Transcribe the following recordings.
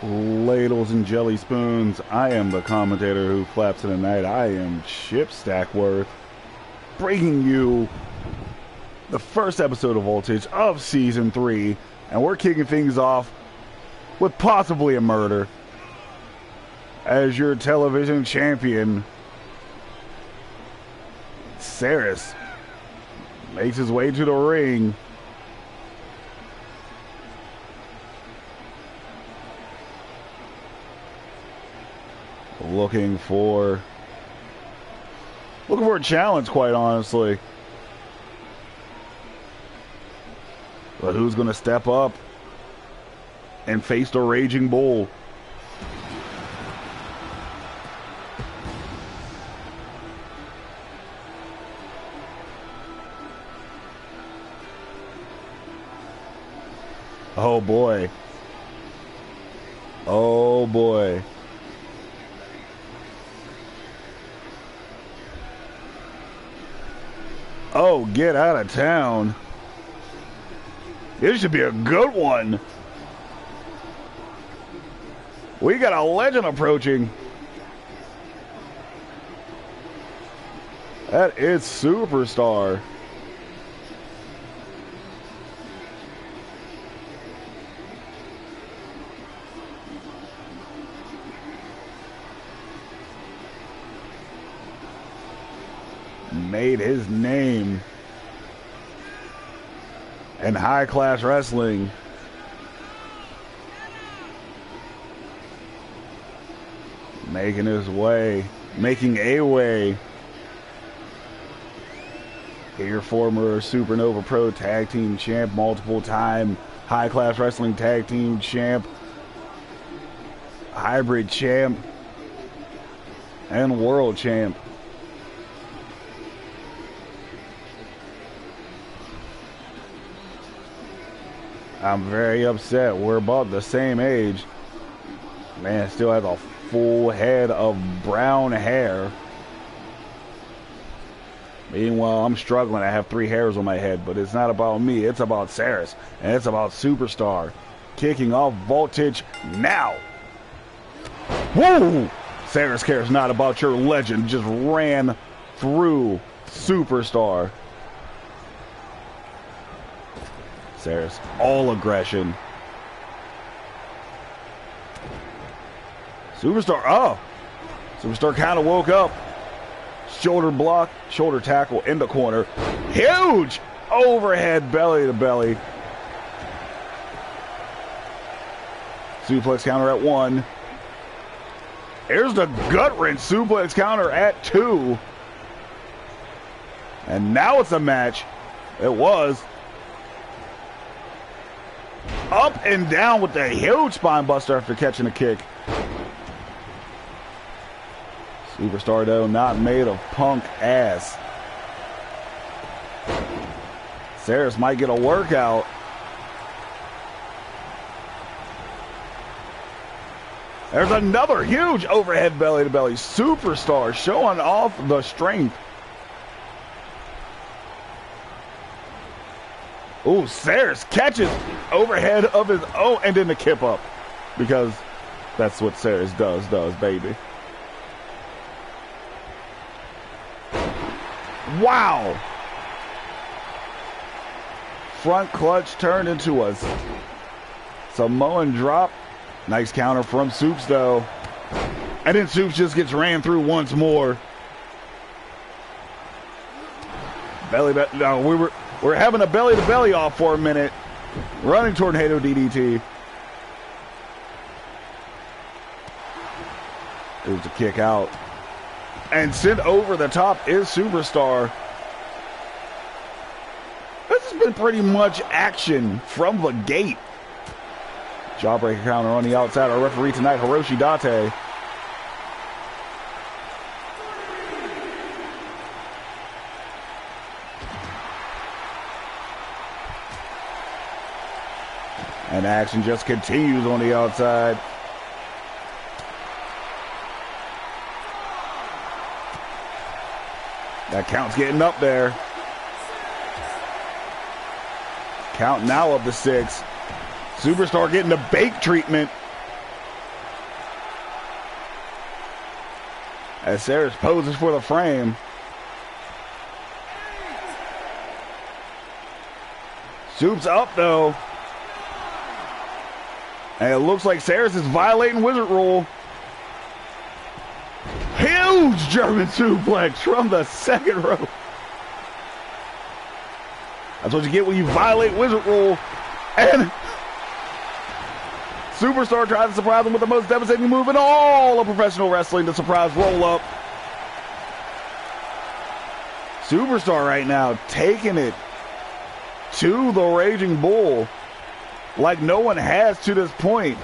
Ladles and jelly spoons. I am the commentator who flaps in the night. I am Chip Stackworth, bringing you the first episode of Voltage of Season 3. And we're kicking things off with possibly a murder. As your television champion, Saris makes his way to the ring. Looking for a challenge, quite honestly. But who's going to step up and face the Raging Bull? Oh boy. Oh boy. Oh, get out of town. This should be a good one. We got a legend approaching. That is Superstar. Made his name in high-class wrestling. Making a way. Your former SuperNova Pro Tag Team Champ, multiple-time high-class wrestling Tag Team Champ, Hybrid Champ, and World Champ. I'm very upset. We're about the same age. Man still has a full head of brown hair. Meanwhile, I'm struggling. I have 3 hairs on my head, but it's not about me. It's about Saris, and it's about Superstar. Kicking off Voltage now. Whoa! Saris cares not about your legend. Just ran through Superstar. Saris, all aggression. Superstar, oh! Superstar kind of woke up. Shoulder block, shoulder tackle in the corner. Huge overhead belly to belly. Suplex counter at 1. Here's the gut wrench suplex counter at 2. And now it's a match. It was. Up and down with the huge spine buster after catching a kick. Superstar, though, not made of punk ass. Saris might get a workout. There's another huge overhead belly to belly. Superstar showing off the strength. Ooh, Saris catches overhead of his own and then the kip up. Because that's what Saris does, baby. Wow. Front clutch turned into a Samoan drop. Nice counter from Soups, though. And then Soups just gets ran through once more. No, we're having a belly-to-belly off for a minute. Running tornado DDT. There's a kick out. And sent over the top is Superstar. This has been pretty much action from the gate. Jawbreaker counter on the outside. Our referee tonight, Hiroshi Date. And action just continues on the outside. That count's getting up there. Count now up to 6. Superstar getting the bake treatment. As Saris poses for the frame. Soup's up though. And it looks like Saris is violating Wizard Rule. Huge German suplex from the second rope. That's what you get when you violate Wizard Rule. And Superstar tries to surprise him with the most devastating move in all of professional wrestling, the surprise roll-up. Superstar right now taking it to the Raging Bull like no one has to this point.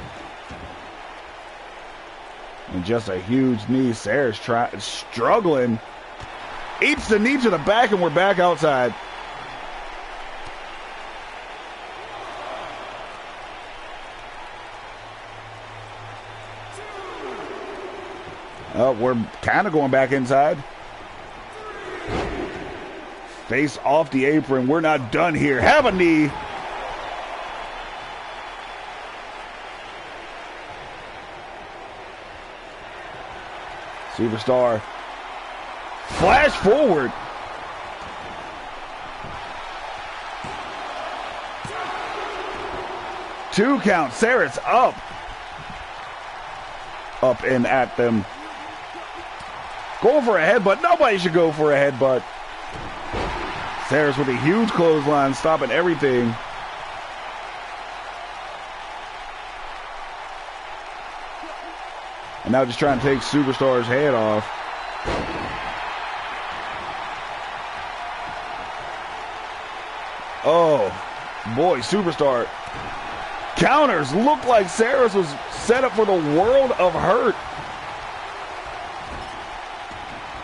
And just a huge knee. Saris struggling. Eats the knee to the back, and we're back outside. Oh, we're kind of going back inside. Face off the apron. We're not done here. Have a knee. Superstar. Flash forward. Two count. Saris up. Up and at them. Going for a headbutt. Nobody should go for a headbutt. Saris with a huge clothesline, stopping everything. And now just trying to take Superstar's head off. Oh, boy, Superstar. Counters. Looked like Saris was set up for the world of hurt.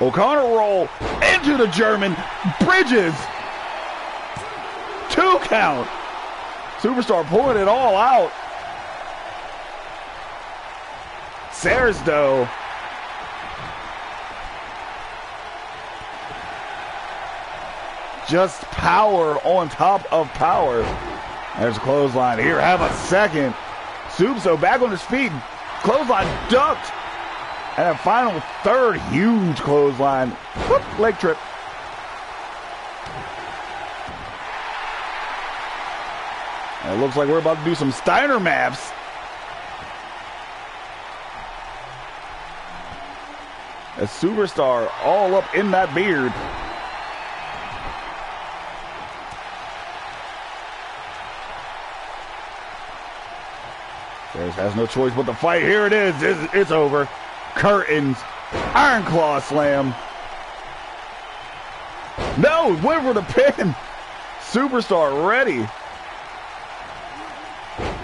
O'Connor roll into the German. Bridges. 2 count. Superstar pulling it all out. Saris, though, just power on top of power. There's a clothesline here. Have a second. Soups, though, back on his feet. Clothesline ducked. And a final third huge clothesline. Whoop, leg trip. And it looks like we're about to do some Steiner maps. A Superstar all up in that beard. Saris has no choice but to fight. Here it is. It's over. Curtains. Iron Claw slam. No, went for the pin. Superstar ready.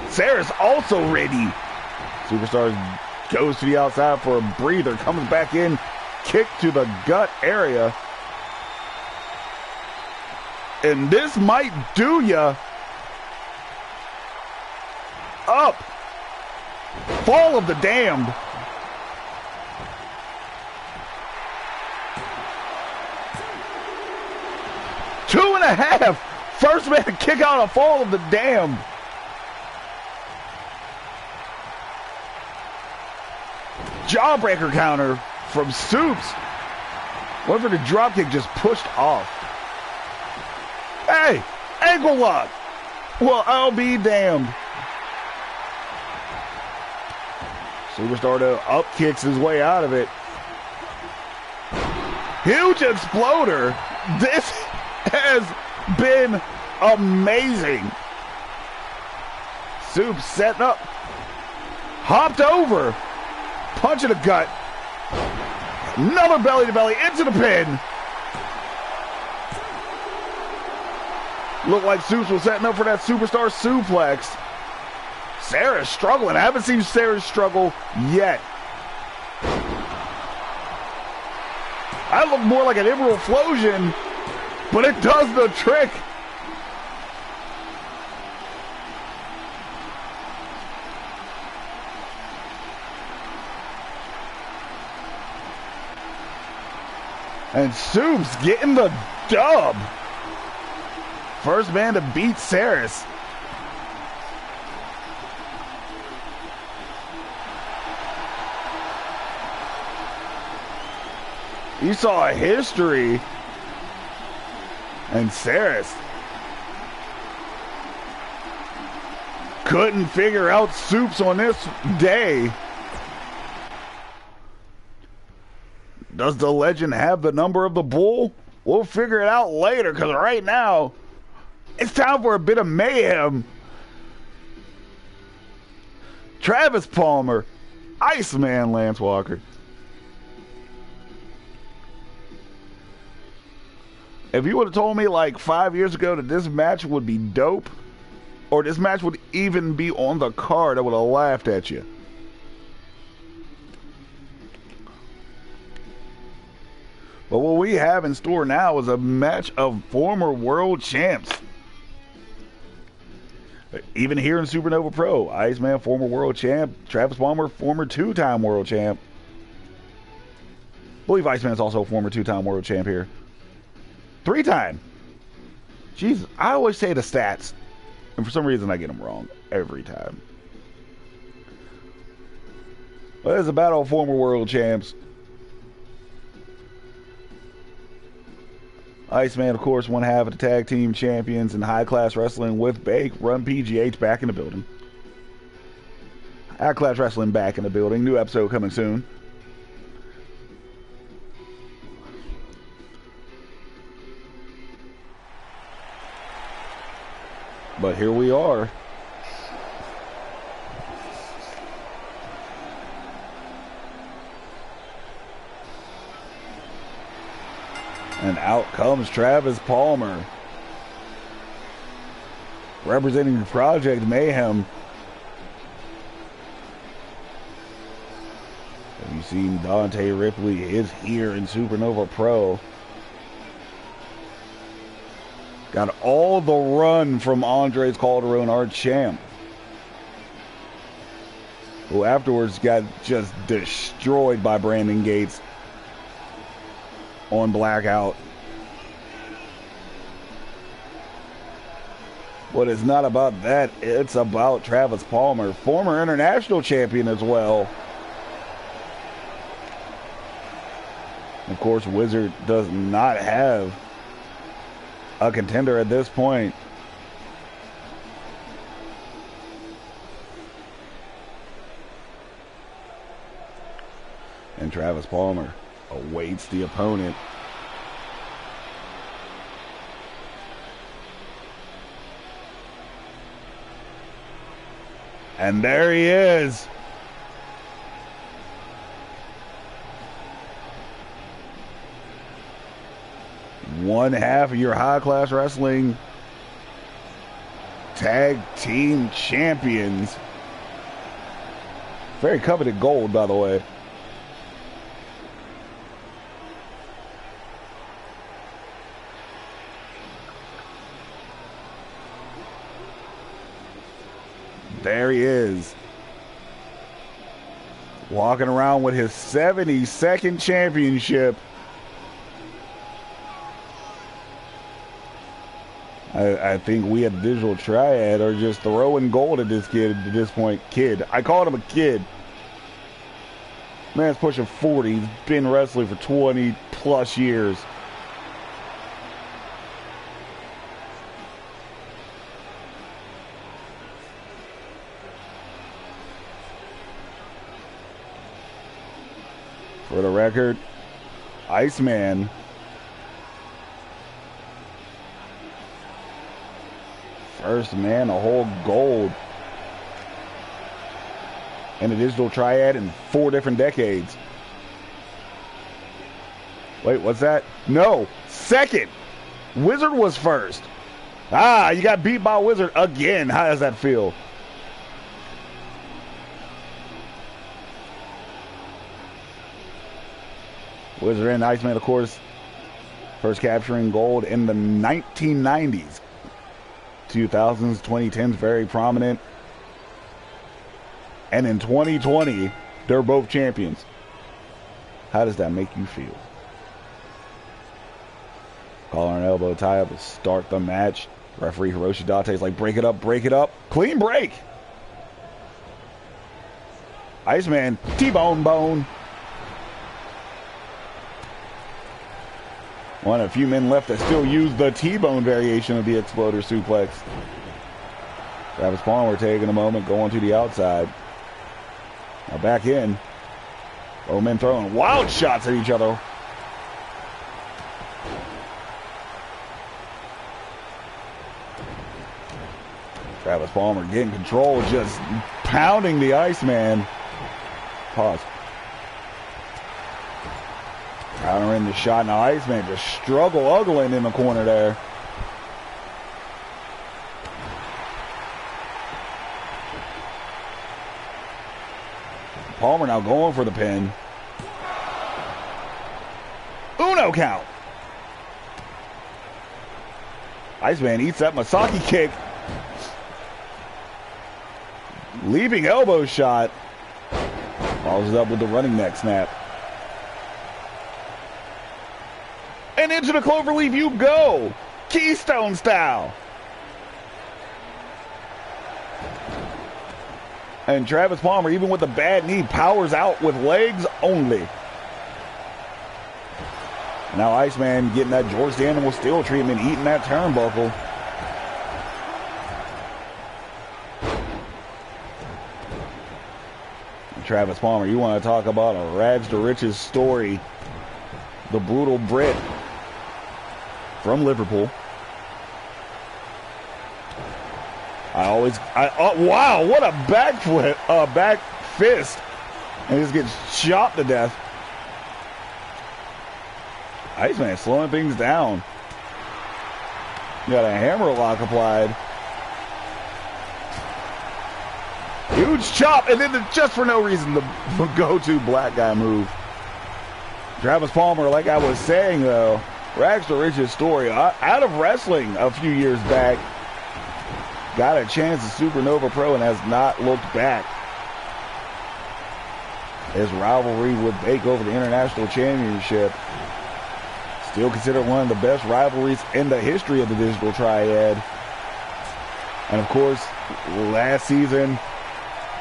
Saris also ready. Superstar goes to the outside for a breather. Comes back in. Kick to the gut area. And this might do ya. Up. Fall of the damned. Two and a half. First man to kick out a fall of the damned. Jawbreaker counter from Soups. Went for the dropkick, just pushed off. Hey, ankle lock. Well, I'll be damned. Superstar though up kicks his way out of it. Huge exploder. This has been amazing. Soups setting up. Hopped over. Punch in the gut. Another belly to belly into the pin. Looked like Soups was setting up for that Superstar suplex. Saris struggling. I haven't seen Saris struggle yet. I look more like an Emerald Flosion, but it does the trick. And Soups getting the dub. First man to beat Saris. You saw a history. And Saris couldn't figure out Soups on this day. Does the legend have the number of the bull? We'll figure it out later, because right now, it's time for a bit of mayhem. Travis Palmer, Iceman Lance Walker. If you would have told me like 5 years ago that this match would be dope, or this match would even be on the card, I would have laughed at you. But what we have in store now is a match of former world champs. Even here in SuperNova Pro, Iceman, former world champ. Travis Palmer, former two-time world champ. I believe Iceman is also a former two-time world champ here. Three-time. Jesus, I always say the stats, and for some reason I get them wrong every time. But it's a battle of former world champs. Iceman, of course, one half of the tag team champions in high class wrestling with Bake. Run PGH back in the building. High class wrestling back in the building. New episode coming soon. But here we are. And out comes Travis Palmer, representing Project Mayhem. Have you seen Dante Ripley is here in SuperNova Pro? Got all the run from Andres Calderon, our champ, who afterwards got just destroyed by Brandon Gates on Blackout. But it's not about that. It's about Travis Palmer, former international champion as well. Of course, Wizard does not have a contender at this point. And Travis Palmer awaits the opponent. And there he is. One half of your high class wrestling tag team champions. Very coveted gold, by the way. There he is, walking around with his 72nd championship. I think we at Digital Triad are just throwing gold at this kid at this point. Kid. I called him a kid. Man's pushing 40. He's been wrestling for 20 plus years. For the record, Iceman first man to hold gold in a Digital Triad in 4 different decades. Wait, what's that? No, second. Wizard was first. Ah, you got beat by Wizard again. How does that feel? Wizard and Iceman, of course, first capturing gold in the 1990s. 2000s, 2010s, very prominent. And in 2020, they're both champions. How does that make you feel? Collar and elbow tie up to start the match. Referee Hiroshi Date is like, break it up, break it up. Clean break. Iceman, T-bone bone. One of a few men left that still use the T-bone variation of the exploder suplex. Travis Palmer taking a moment, going to the outside. Now back in. Both men throwing wild shots at each other. Travis Palmer getting control, just pounding the Iceman. Pause. Countering the shot. Now Iceman just ugling in the corner there. Palmer now going for the pin. Uno count. Iceman eats that Masaki kick. Leaping elbow shot. Follows it up with the running neck snap. And into the cloverleaf you go. Keystone style. And Travis Palmer, even with a bad knee, powers out with legs only. Now Iceman getting that George the Animal Steel treatment, eating that turnbuckle. And Travis Palmer, you want to talk about a rags to riches story. The brutal Brit from Liverpool. Wow, what a back fist. And he just gets chopped to death. Iceman slowing things down. Got a hammerlock applied. Huge chop, and then just for no reason, the go-to black guy move. Travis Palmer, like I was saying though, rags to riches story. Out of wrestling a few years back. Got a chance at SuperNova Pro and has not looked back. His rivalry with Bake over the International Championship. Still considered one of the best rivalries in the history of the Digital Triad. And of course, last season,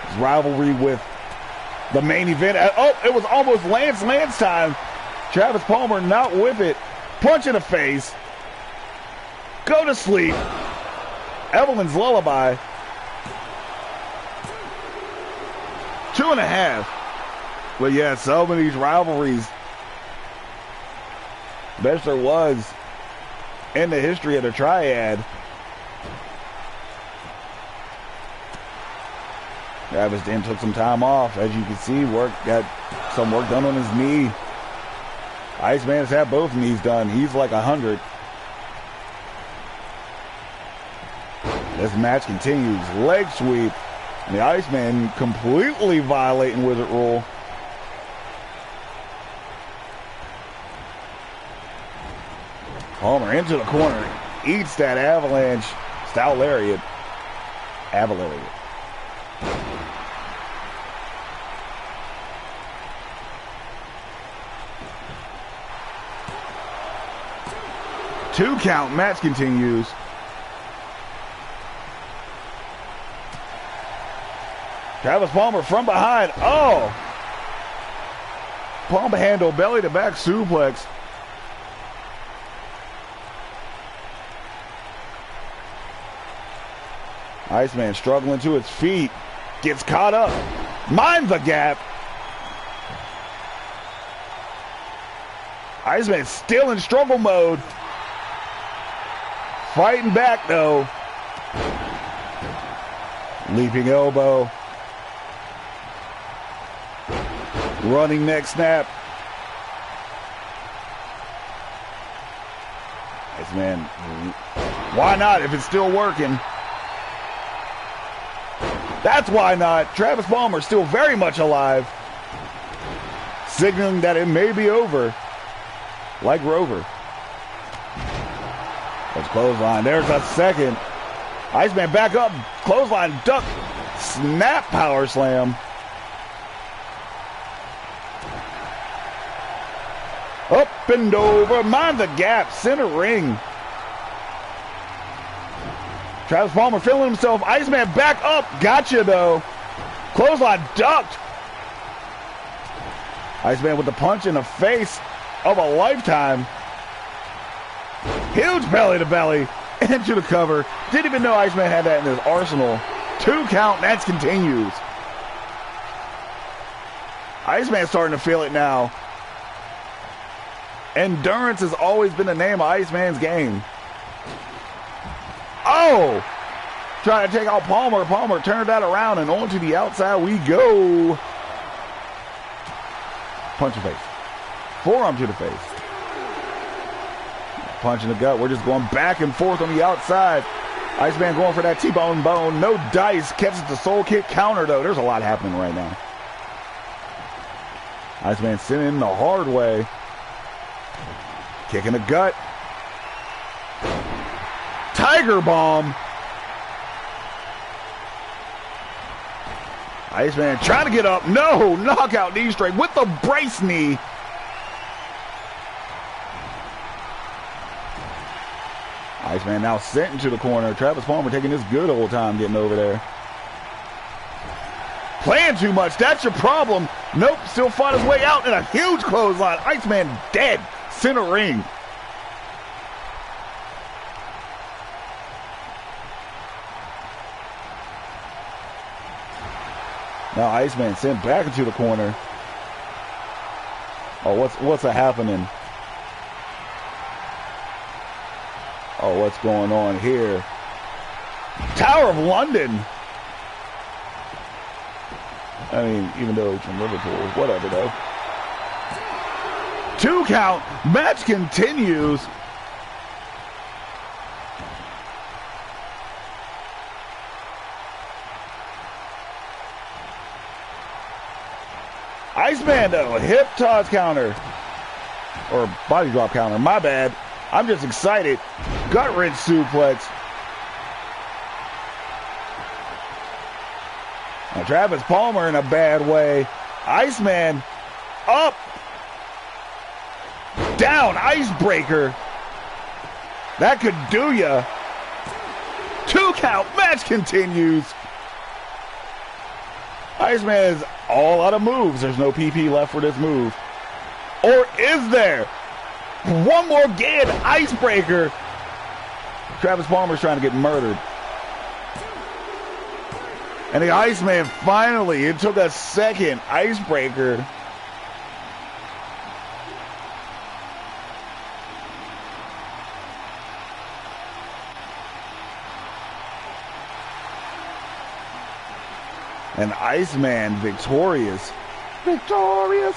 his rivalry with the main event. Oh, it was almost Lance time. Travis Palmer not with it. Punch in the face. Go to sleep. Evelyn's Lullaby. 2.5. But yeah, some of these rivalries, best there was in the history of the Triad. Travis then took some time off. As you can see, got some work done on his knee. Iceman's had both knees done. He's like 100. This match continues. Leg sweep. And the Iceman completely violating Wizard Rule. Palmer into the corner. Eats that avalanche style lariat. Avalariat. Two count. Match continues. Travis Palmer from behind. Oh! Palm handle, belly to back suplex. Iceman struggling to his feet. Gets caught up. Mind the gap. Iceman still in struggle mode. Fighting back though. Leaping elbow. Running neck snap. Iceman, why not if it's still working? That's why not. Travis Palmer still very much alive. Signaling that it may be over. Like Rover. Let's clothesline. There's a second. Iceman back up. Clothesline, duck. Snap power slam. Up and over. Mind the gap. Center ring. Travis Palmer feeling himself. Iceman back up. Gotcha, though. Clothesline ducked. Iceman with the punch in the face of a lifetime. Huge belly to belly into the cover. Didn't even know Iceman had that in his arsenal. 2 count. Match continues. Iceman's starting to feel it now. Endurance has always been the name of Iceman's game. Oh! Trying to take out Palmer. Palmer turned that around and on to the outside we go. Punch in the face. Forearm to the face. Punch in the gut. We're just going back and forth on the outside. Iceman going for that T-bone bone. No dice. Catches the soul kick counter though. There's a lot happening right now. Iceman sending the hard way. Kick in the gut. Tiger bomb. Iceman trying to get up. No, knockout knee straight with the brace knee. Iceman now sent into the corner. Travis Palmer taking his good old time getting over there. Playing too much, that's your problem. Nope, still fought his way out in a huge clothesline. Iceman dead, center ring. Now Iceman sent back into the corner. Oh, what's happening? Oh, what's going on here? Tower of London. I mean, even though he's from Liverpool, whatever though. 2 count. Match continues. Iceman though, hip toss counter. Or body drop counter, my bad. I'm just excited. Gut wrench suplex. Now Travis Palmer in a bad way. Iceman up. Down, icebreaker. That could do ya. 2 count, match continues. Iceman is all out of moves. There's no PP left for this move. Or is there? One more again, icebreaker. Travis Palmer's trying to get murdered. And the Iceman finally, it took a second, icebreaker. And Iceman victorious. Victorious.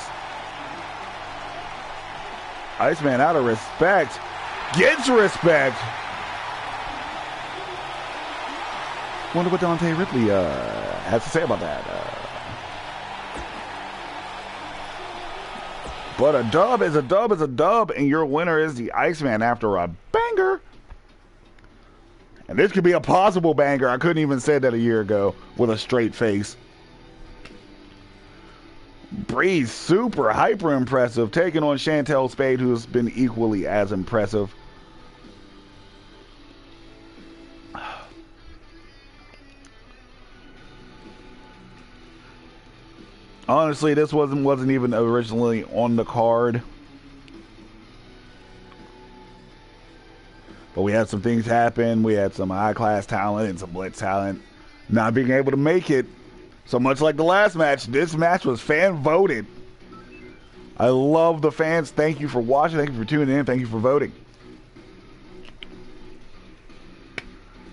Iceman out of respect. Gets respect. Wonder what Dante Ripley has to say about that. But a dub is a dub is a dub, and your winner is the Iceman after a banger. And this could be a possible banger. I couldn't even say that a year ago with a straight face. Breeze, super hyper impressive, taking on Chantel Spade, who's been equally as impressive. Honestly, this wasn't even originally on the card. But we had some things happen. We had some high-class talent and some blitz talent not being able to make it. So much like the last match, this match was fan-voted. I love the fans. Thank you for watching. Thank you for tuning in. Thank you for voting.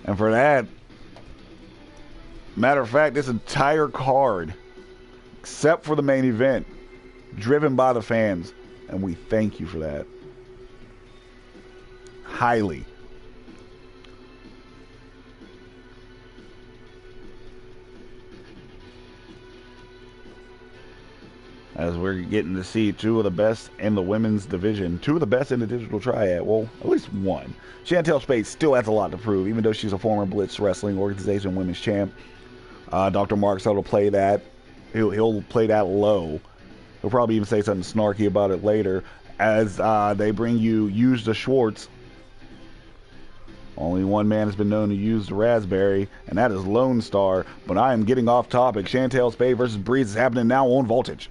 And for that, matter of fact, this entire card, except for the main event, driven by the fans. And we thank you for that. Highly. As we're getting to see 2 of the best in the women's division. 2 of the best in the digital triad. Well, at least 1. Chantel Spade still has a lot to prove, even though she's a former Blitz Wrestling Organization women's champ. Dr. Mark will play that. He'll play that low. He'll probably even say something snarky about it later. As they bring you Use the Schwartz. Only one man has been known to use the Raspberry, and that is Lone Star. But I am getting off topic. Chantel Spade versus Breeze is happening now on Voltage.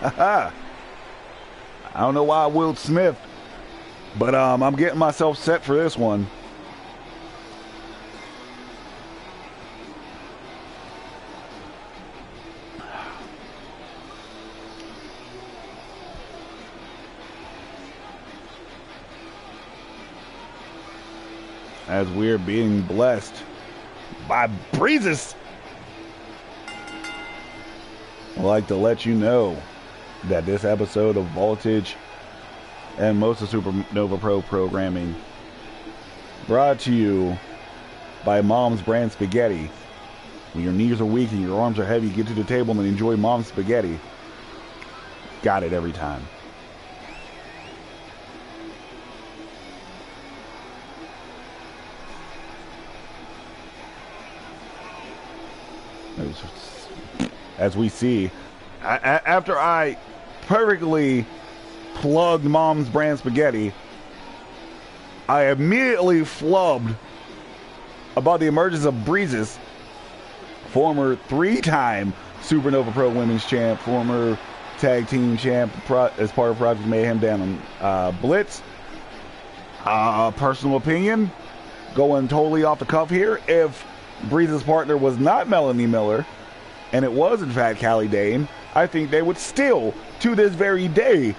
I don't know why Will Smith, but I'm getting myself set for this one. As we're being blessed by breezes. I'd like to let you know that this episode of Voltage and most of SuperNova Pro programming brought to you by Mom's Brand Spaghetti. When your knees are weak and your arms are heavy, get to the table and enjoy Mom's Spaghetti. Got it every time. As we see, after I perfectly plugged Mom's Brand Spaghetti, I immediately flubbed about the emergence of Breezes, former 3-time SuperNova Pro Women's Champ, former Tag Team Champ as part of Project Mayhem down on Blitz. Personal opinion, going totally off the cuff here, if Breeze's partner was not Melanie Miller, and it was in fact Callie Dane, I think they would still, to this very day,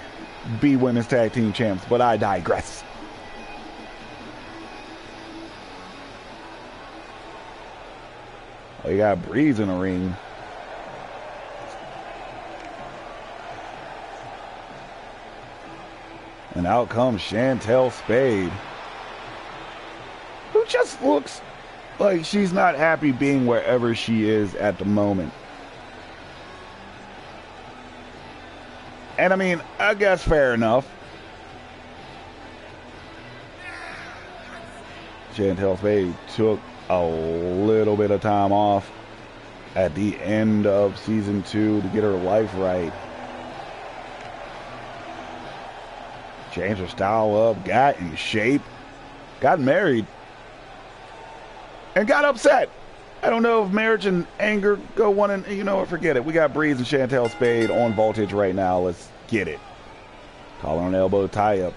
be women's tag team champs, but I digress. Oh, you got Breeze in the ring. And out comes Chantel Spade, who just looks like she's not happy being wherever she is at the moment. And I mean, I guess fair enough. Chantel Spade took a little bit of time off at the end of season 2 to get her life right. Changed her style up, got in shape, got married, and got upset. I don't know if marriage and anger go one and, you know what, forget it. We got Breeze and Chantel Spade on Voltage right now. Let's get it. Collar on elbow, tie up.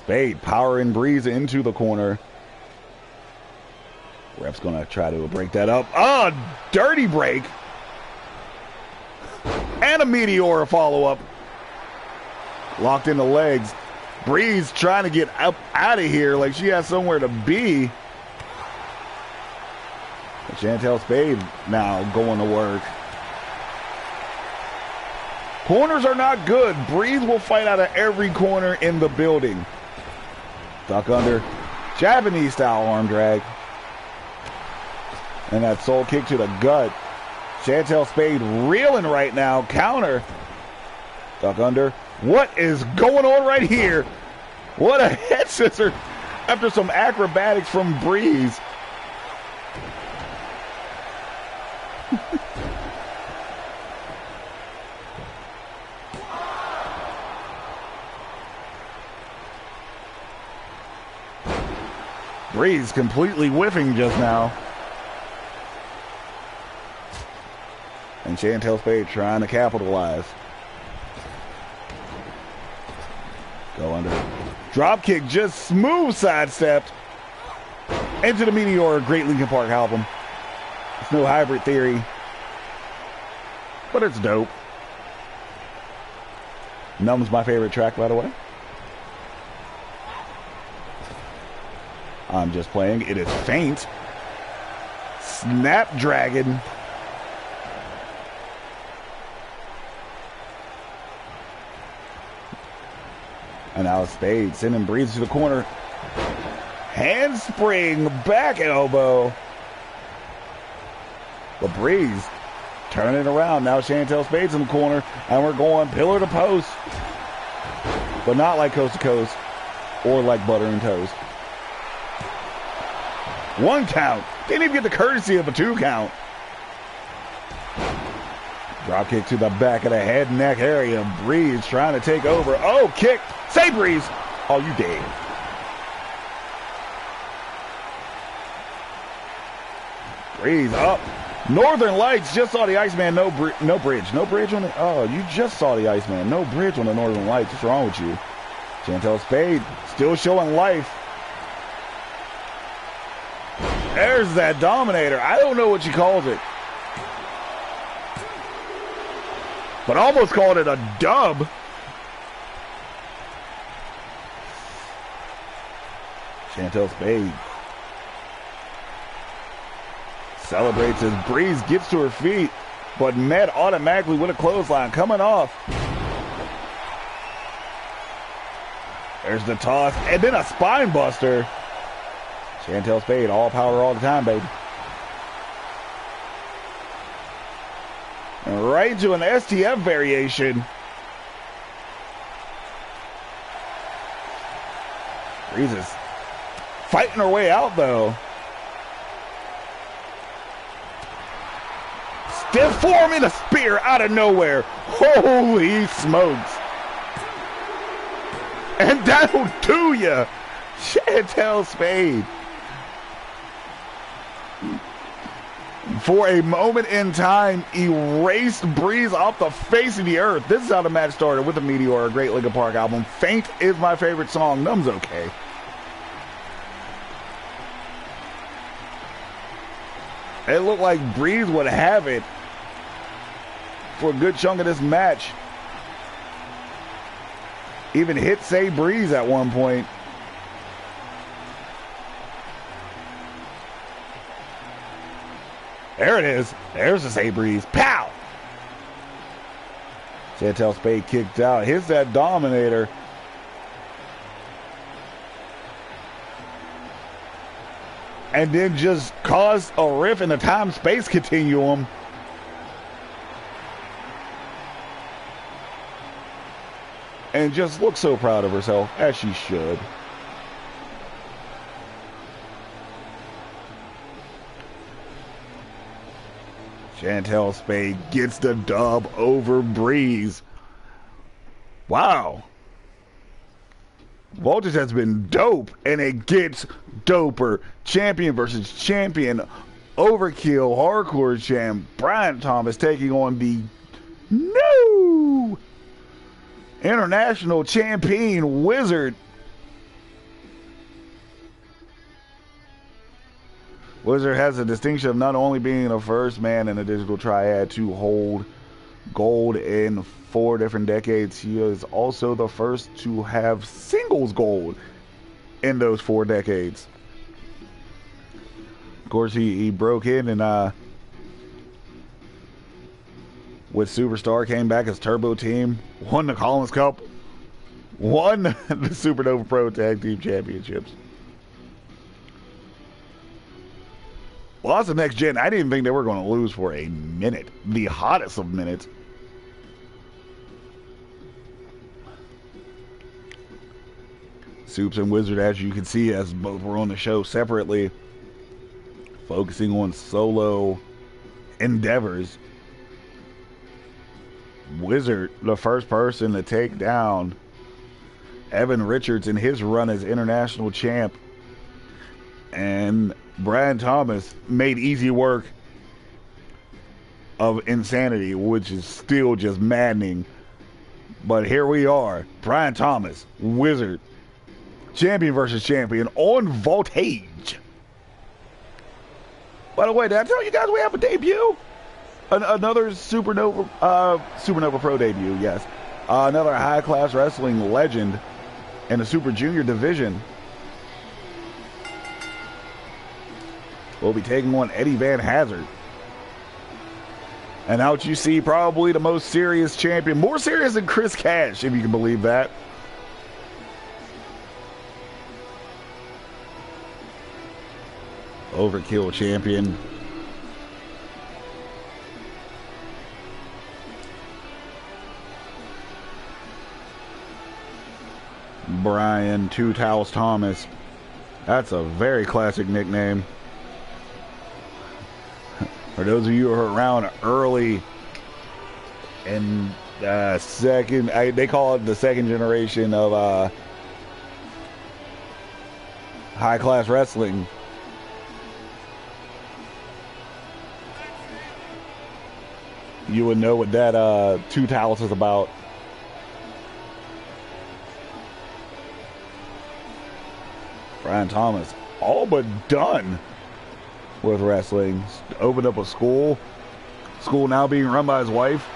Spade powering Breeze into the corner. Ref's going to try to break that up. Oh, dirty break. And a Meteor follow-up. Locked in the legs. Breeze trying to get up out of here like she has somewhere to be. Chantel Spade now going to work. Corners are not good. Breeze will fight out of every corner in the building. Duck under. Japanese style arm drag. And that soul kick to the gut. Chantel Spade reeling right now. Counter. Duck under. What is going on right here? What a head scissor after some acrobatics from Breeze. Breeze completely whiffing just now. And Chantel Spade trying to capitalize. Go under. Drop kick, just smooth sidestepped. Into the Meteor, great Linkin Park album. It's no hybrid theory, but it's dope. Numb's my favorite track, by the way. I'm just playing. It is faint. Snapdragon. And now Spade sending Breeze to the corner. Handspring, back elbow. But Breeze turning it around. Now Chantel Spade's in the corner. And we're going pillar to post. But not like coast to coast. Or like butter and toast. 1 count. Didn't even get the courtesy of a 2 count. Drop kick to the back of the head and neck area. Breeze trying to take over. Oh, kick. Say, Breeze. Oh, you dead. Breeze up. Northern Lights just saw the Iceman. No bridge on the. Oh, you just saw the Iceman. No bridge on the Northern Lights. What's wrong with you? Chantel Spade still showing life. There's that Dominator. I don't know what you called it, but almost called it a dub. Chantel Spade celebrates as Breeze gets to her feet, but Med automatically with a clothesline coming off. There's the toss, and then a spine buster. Chantel Spade, all power all the time, baby. And right to an STF variation. Breeze is fighting her way out, though. Stiff form in a spear out of nowhere. Holy smokes. And that'll do ya. Chantel Spade. For a moment in time, erased Breeze off the face of the earth. This is how the match started with the Meteor, a great Linkin Park album. Faint is my favorite song. Numb's okay. It looked like Breeze would have it for a good chunk of this match. Even hit Say Breeze at one point. There it is. There's the Say Breeze. Pow! Chantel Spade kicked out. Hits that Dominator. And then just caused a rift in the time-space continuum. And just looks so proud of herself, as she should. Chantel Spade gets the dub over Breeze. Wow. Voltage has been dope, and it gets doper. Champion versus champion. Overkill hardcore champ Brian Thomas taking on the new international champion Wizard. Wizard has the distinction of not only being the first man in a digital triad to hold gold in 4 different decades, he is also the first to have singles gold in those 4 decades. Of course, he broke in and with Superstar, came back as Turbo Team, won the Collins Cup, won the SuperNova Pro Tag Team Championships. Lost the next gen. I didn't think they were going to lose for a minute. The hottest of minutes. Supes and Wizard, as you can see, as both were on the show separately, focusing on solo endeavors. Wizard, the first person to take down Evan Richards in his run as international champ. And Brian Thomas made easy work of Insanity, which is still just maddening. But here we are. Brian Thomas, Wizard, champion versus champion on Voltage. By the way, did I tell you guys we have a debut? Another SuperNova Pro debut, yes. Another high-class wrestling legend in the Super Junior division. We'll be taking on Eddie Van Hazard. And out you see probably the most serious champion. More serious than Chris Cash, if you can believe that. Overkill champion. Brian Two Towels Thomas. That's a very classic nickname. For those of you who are around early in they call it the second generation of high class wrestling. you would know what that two towels is about. Brian Thomas, all but done with wrestling. Opened up a school. School now being run by his wife,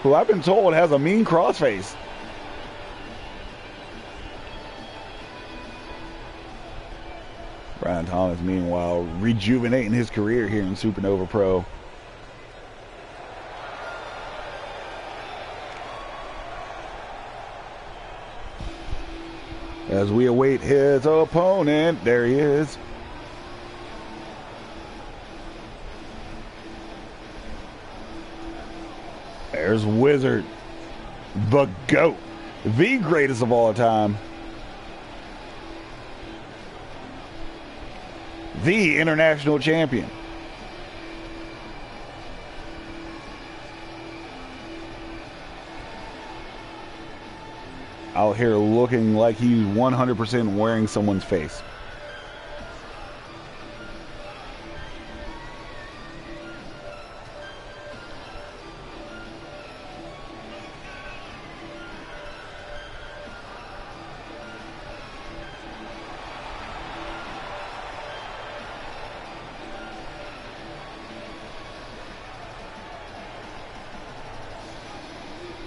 who I've been told has a mean crossface. Brian Thomas, meanwhile, rejuvenating his career here in SuperNova Pro. As we await his opponent, there he is. There's Wizard, the GOAT, the greatest of all time. The international champion. Out here looking like he's 100% wearing someone's face.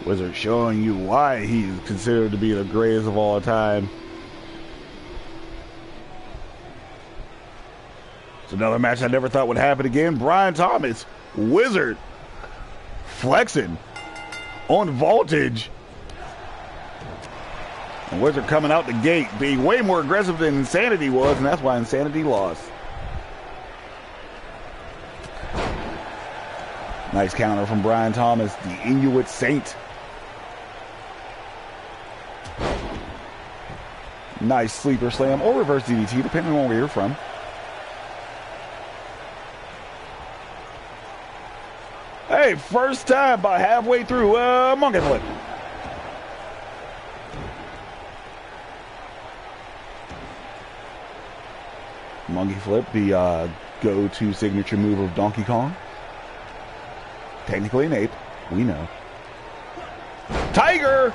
Wizard showing you why he's considered to be the greatest of all time. It's another match I never thought would happen again. Brian Thomas, Wizard, flexing on Voltage. And Wizard coming out the gate being way more aggressive than Insanity was, and that's why Insanity lost. Nice counter from Brian Thomas, the Inuit Saint. Nice sleeper slam or reverse DDT, depending on where you're from. Hey, first time by halfway through, monkey flip. Monkey flip, the go-to signature move of Donkey Kong. Technically an ape, we know. Tiger!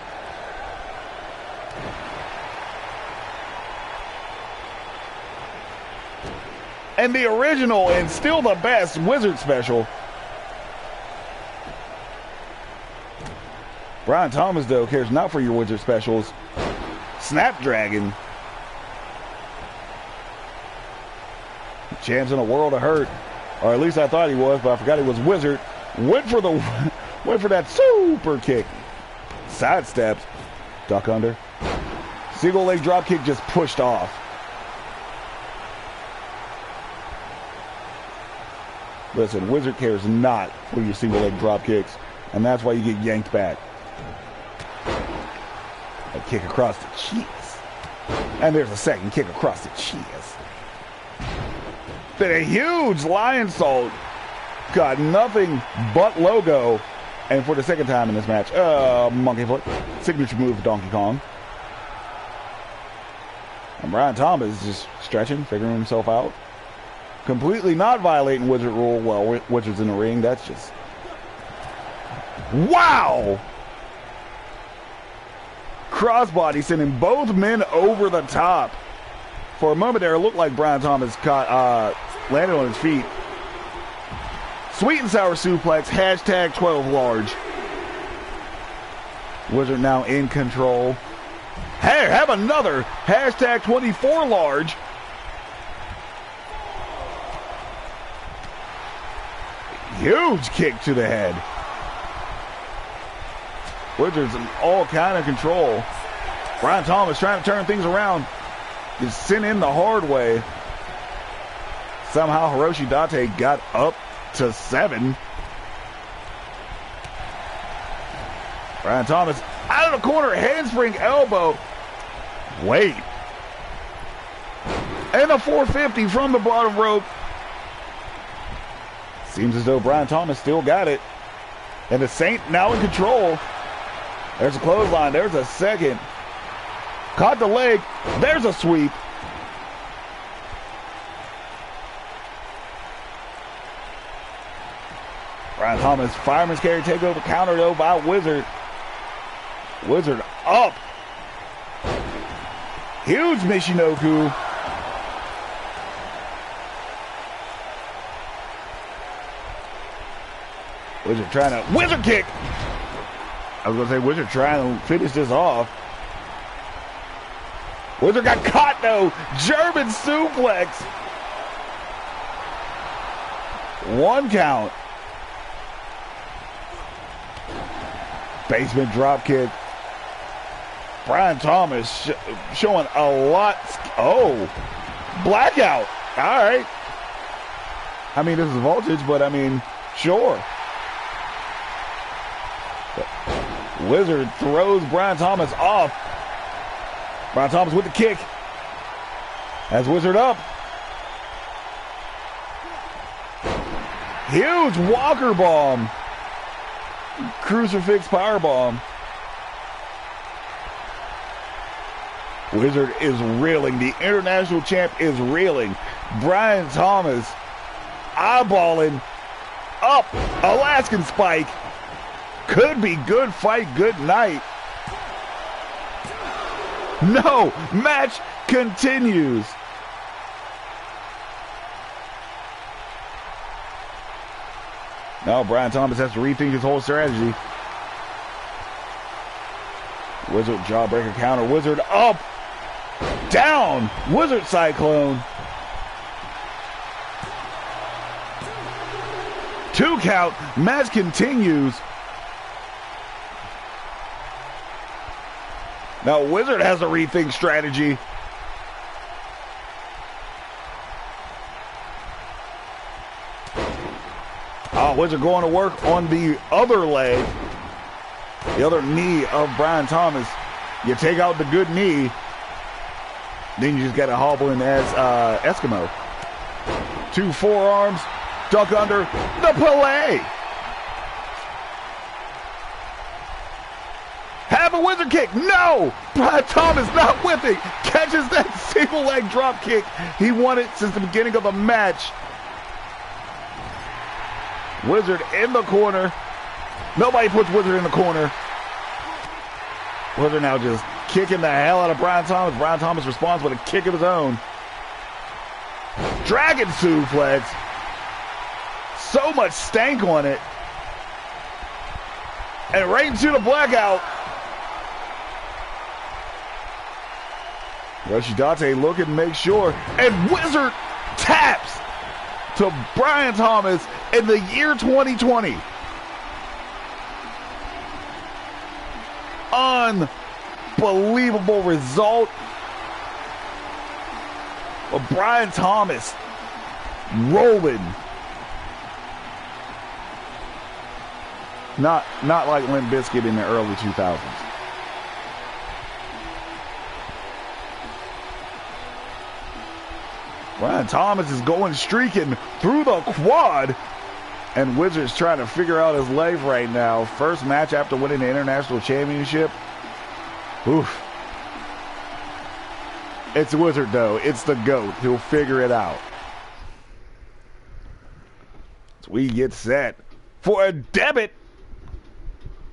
And the original and still the best Wizard special. Brian Thomas, though, cares not for your Wizard specials. Snapdragon. Champ's in a world of hurt. Or at least I thought he was, but I forgot he was Wizard. Went for that super kick. Sidesteps. Duck under. Single leg drop kick just pushed off. Listen, Wizard cares not for your single leg drop kicks, and that's why you get yanked back. A kick across the cheese. And there's a second kick across the cheese. Then a huge lion salt. Got nothing but logo. And for the second time in this match, monkey flip. Signature move of Donkey Kong. And Brian Thomas is just stretching, figuring himself out. Completely not violating Wizard rule while Wizard's in the ring. That's just... Wow! Crossbody sending both men over the top. For a moment there, it looked like Brian Thomas landed on his feet. Sweet and sour suplex, hashtag 12 large. Wizard now in control. Hey, have another hashtag 24 large. Huge kick to the head. Wizard's in all kind of control. Brian Thomas trying to turn things around. Is sent in the hard way. Somehow Hiroshi Date got up to 7. Brian Thomas out of the corner, handspring elbow. Wait. And a 450 from the bottom rope. Seems as though Brian Thomas still got it. And the Saint now in control. There's a clothesline. There's a second. Caught the leg. There's a sweep. Brian Thomas, fireman's carry takeover, counter though by Wizard. Wizard up. Huge Michinoku. Wizard trying to, Wizard kick. I was going to say Wizard trying to finish this off. Wizard got caught though. German suplex. 1 count. Basement drop kick. Brian Thomas showing a lot. Oh, blackout. All right. I mean, this is Voltage, but I mean, sure. Wizard throws Brian Thomas off. Brian Thomas with the kick. Has Wizard up. Huge Walker bomb. Crucifix power bomb. Wizard is reeling. The international champ is reeling. Brian Thomas eyeballing up. Alaskan spike. Could be good fight, good night. No, match continues. Now Brian Thomas has to rethink his whole strategy. Wizard jawbreaker counter. Wizard up. Down. Wizard cyclone. 2 count. Match continues. Now Wizard has to rethink strategy. Wizard going to work on the other leg, the other knee of Brian Thomas. You take out the good knee, then you just got to hobble in as Eskimo. 2 forearms, duck under, the Pelé. Have a Wizard kick. No! Brian Thomas not with it. Catches that single leg drop kick he wanted since the beginning of the match. Wizard in the corner. Nobody puts Wizard in the corner. Wizard now just kicking the hell out of Brian Thomas. Brian Thomas responds with a kick of his own. Dragon suplex. So much stank on it. And right into the blackout. Yoshidate looking to make sure. And Wizard taps to Brian Thomas in the year 2020. Unbelievable result. But Brian Thomas rolling. Not like Limp Bizkit in the early 2000s. Brian Thomas is going streaking through the quad. And Wizard's trying to figure out his life right now. First match after winning the international championship. Oof. It's Wizard though. It's the GOAT. He'll figure it out. So we get set for a debut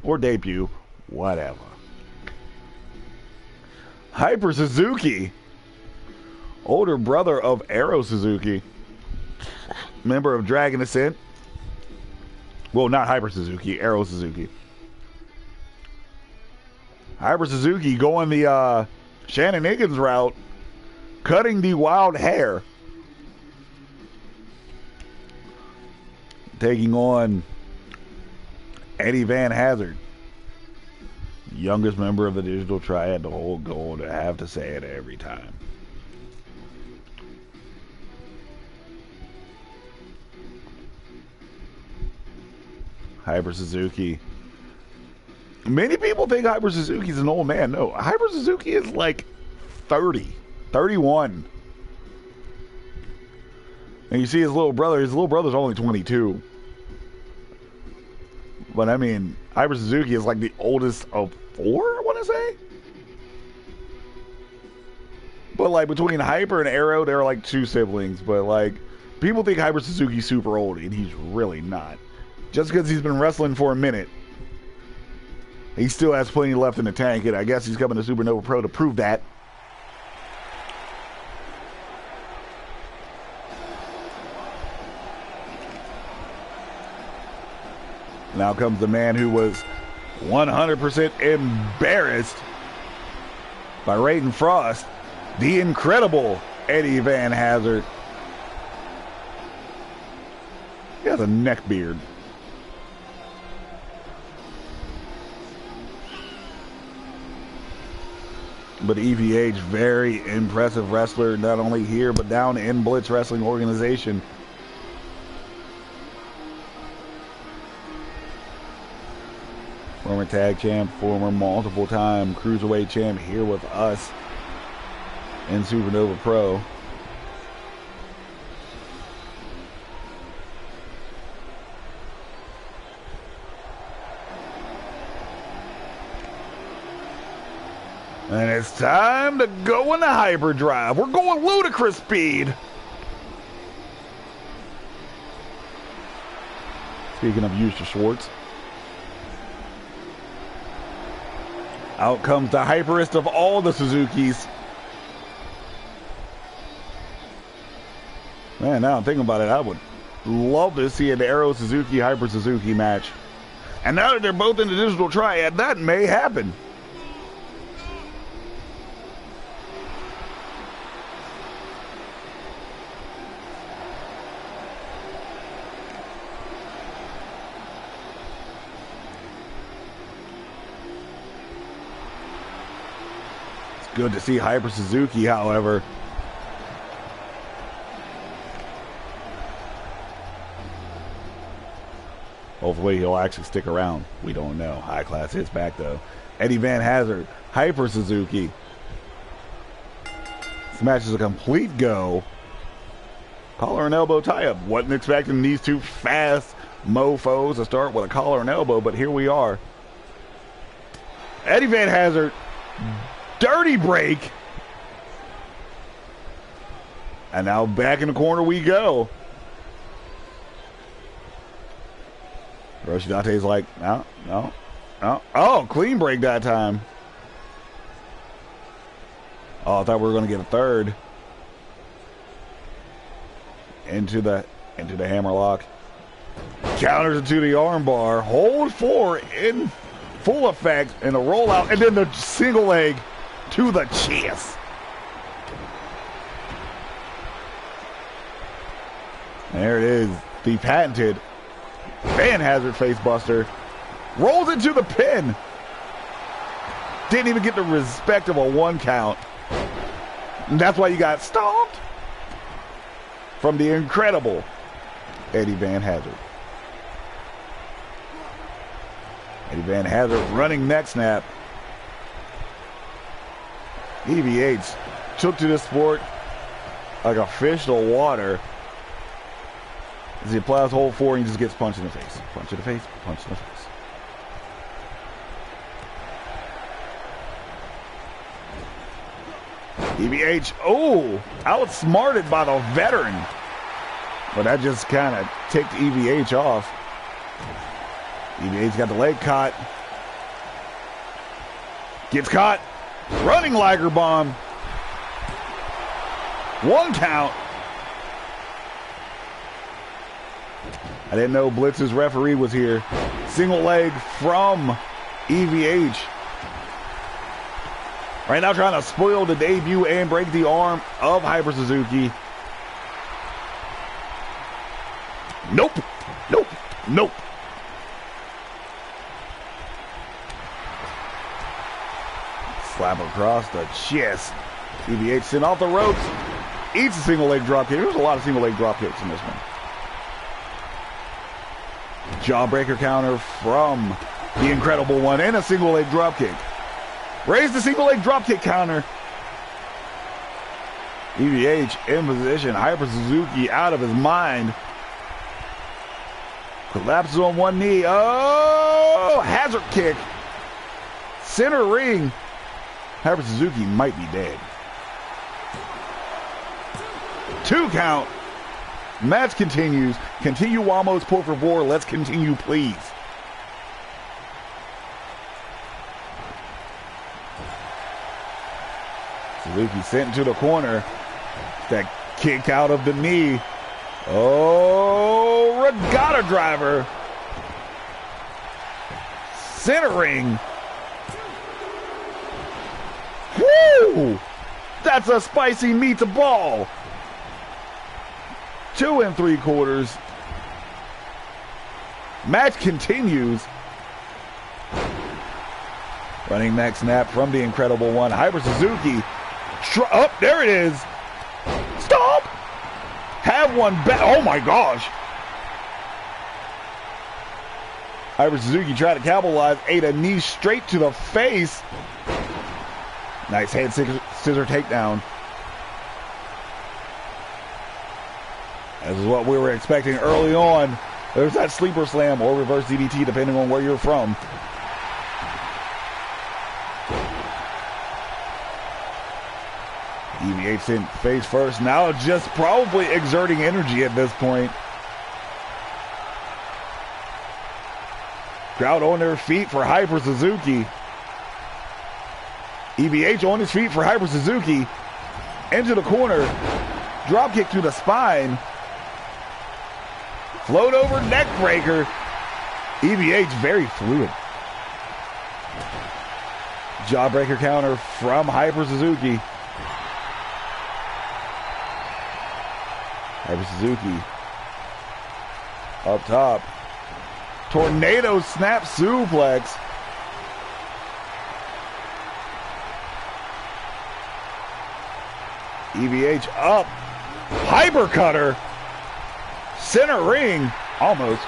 or debut. Whatever. Hyper Suzuki. Older brother of Arrow Suzuki. Member of Dragon Ascent. Well, not Hyper Suzuki, Arrow Suzuki. Hyper Suzuki going the Shannon Higgins route, cutting the wild hair. Taking on Eddie Van Hazard. Youngest member of the Digital Triad, the whole goal to have to say it every time. Hyper Suzuki. Many people think Hyper Suzuki is an old man. No, Hyper Suzuki is like 30, 31. And you see his little brother. His little brother's only 22. But I mean, Hyper Suzuki is like the oldest of 4, I want to say. But like between Hyper and Arrow, they're like 2 siblings. But like, people think Hyper Suzuki's super old, and he's really not. Just because he's been wrestling for a minute, he still has plenty left in the tank, and I guess he's coming to SuperNova Pro to prove that. Now comes the man who was 100% embarrassed by Raiden Frost, the incredible Eddie Van Hazard. He has a neck beard. But EVH, very impressive wrestler, not only here, but down in Blitz Wrestling organization. Former tag champ, former multiple-time cruiserweight champ, here with us in SuperNova Pro. And it's time to go into hyperdrive. We're going ludicrous speed. Speaking of Eustace Schwartz. Out comes the hyperest of all the Suzukis. Man, now I'm thinking about it, I would love to see an Arrow Suzuki Hyper Suzuki match. And now that they're both in the digital triad, that may happen. Good to see Hyper Suzuki, however. Hopefully he'll actually stick around. We don't know. High class hits back though. Eddie Van Hazard, Hyper Suzuki. This match is a complete go. Collar and elbow tie-up. Wasn't expecting these two fast mofos to start with a collar and elbow, but here we are. Eddie Van Hazard. Dirty break. And now back in the corner we go. Hiroshi Dante's like, no. Oh, clean break that time. Oh, I thought we were going to get a third. Into the hammerlock. Counters into the armbar. Hold four in full effect. And the rollout. And then the single leg to the chest. There it is. The patented Van Hazard face buster. Rolls into the pin. Didn't even get the respect of a 1 count. And that's why you got stomped from the incredible Eddie Van Hazard. Eddie Van Hazard running neck snap. EVH took to this sport like a fish to water. As he applies hold 4 and he just gets punched in the face. Punch in the face, punch in the face. EVH, oh, outsmarted by the veteran. But that just kind of ticked EVH off. EVH got the leg caught. Gets caught. Running Liger bomb. 1 count. I didn't know Blitz's referee was here. Single leg from EVH. Right now trying to spoil the debut and break the arm of Hyper Suzuki. Nope. Nope. Nope. Slap across the chest. EVH sent off the ropes. Eats a single leg drop kick. There's a lot of single leg drop kicks in this one. Jawbreaker counter from the incredible one and a single leg drop kick. Raise the single leg drop kick counter. EVH in position. Hyper Suzuki out of his mind. Collapses on one knee. Oh, hazard kick. Center ring. Hyper Suzuki might be dead. 2 count. Match continues. Continuamos, por favor. Let's continue, please. Suzuki sent to the corner. That kick out of the knee. Oh, regatta driver. Centering. Woo! That's a spicy meatball. 2 3/4. Match continues. Running neck snap from the Incredible One. Hyper Suzuki. Up, there it is. Stop. Have one back. Oh my gosh. Hyper Suzuki tried to capitalize. Ate a knee straight to the face. Nice head scissor takedown. This is what we were expecting early on. There's that sleeper slam or reverse DDT depending on where you're from. EVH sent face first. Now just probably exerting energy at this point. Crowd on their feet for Hyper Suzuki. EVH on his feet for Hyper Suzuki. Into the corner. Drop kick to the spine. Float over neck breaker. EVH very fluid. Jawbreaker counter from Hyper Suzuki. Hyper Suzuki. Up top. Tornado snap suplex. EVH up. Hyper cutter. Center ring. Almost.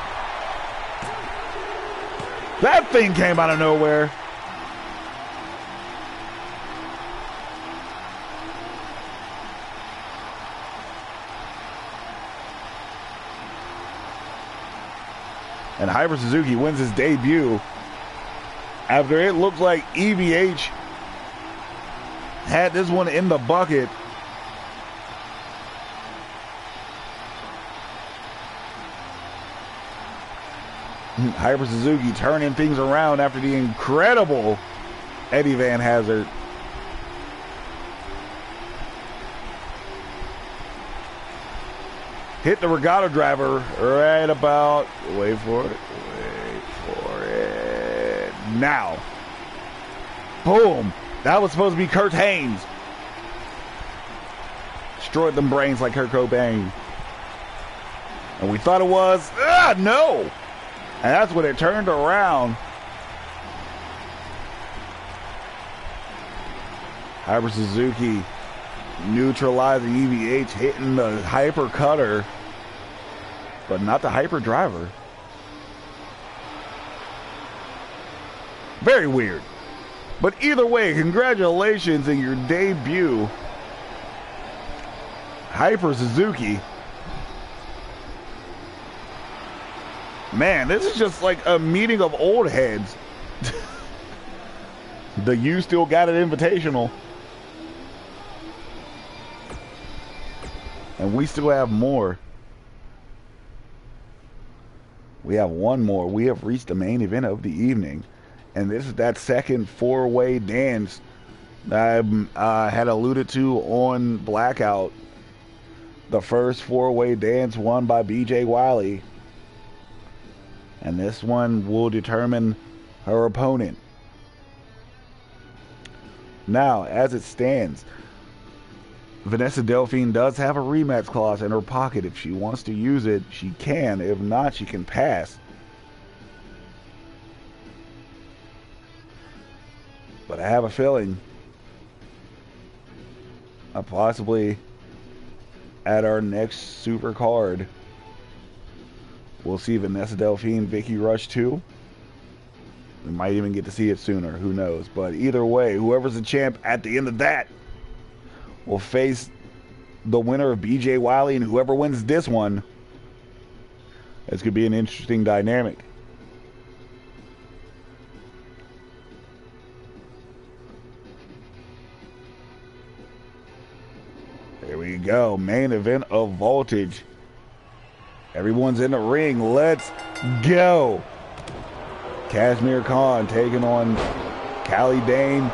That thing came out of nowhere. And Hyper Suzuki wins his debut after it looked like EVH had this one in the bucket. Hyper Suzuki turning things around after the incredible Eddie Van Hazard. Hit the regatta driver right about, wait for it, now. Boom. That was supposed to be Kurt Haynes. Destroyed them brains like Kurt Cobain. And we thought it was, no. And that's when it turned around. Hyper Suzuki neutralizing EVH, hitting the hyper cutter, but not the hyper driver. Very weird. But either way, congratulations in your debut, Hyper Suzuki. Man, this is just like a meeting of old heads. The You Still Got It Invitational. And we still have more. We have one more. We have reached the main event of the evening. And this is that second four-way dance that I had alluded to on Blackout. The first four-way dance won by BJ Wiley. And this one will determine her opponent. Now, as it stands, Vanessa Delphine does have a rematch clause in her pocket. If she wants to use it, she can. If not, she can pass. But I have a feeling possibly at our next super card, we'll see Vanessa Delphine, Vicky Rush 2. We might even get to see it sooner. Who knows? But either way, whoever's the champ at the end of that will face the winner of BJ Wiley, and whoever wins this one, this could be an interesting dynamic. There we go. Main event of Voltage. Everyone's in the ring. Let's go. Kashmir Khan taking on Callie Dane.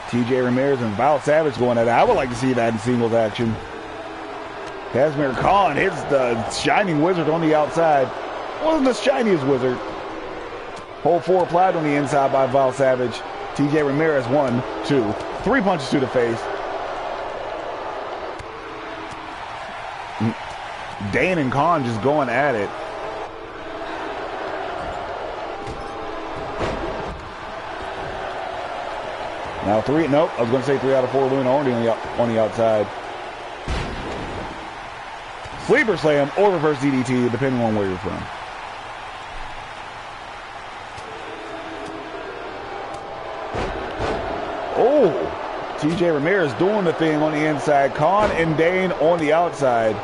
TJ Ramirez and Val Savage going at it. I would like to see that in singles action. Kashmir Khan hits the Shining Wizard on the outside. Wasn't the shiniest wizard. Hold 4 applied on the inside by Val Savage. TJ Ramirez, 1, 2, 3 punches to the face. Dane and Khan just going at it. Now nope, I was going to say 3 out of 4 win already on the outside. Sleeper slam or reverse DDT, depending on where you're from. Oh, TJ Ramirez doing the thing on the inside. Khan and Dane on the outside.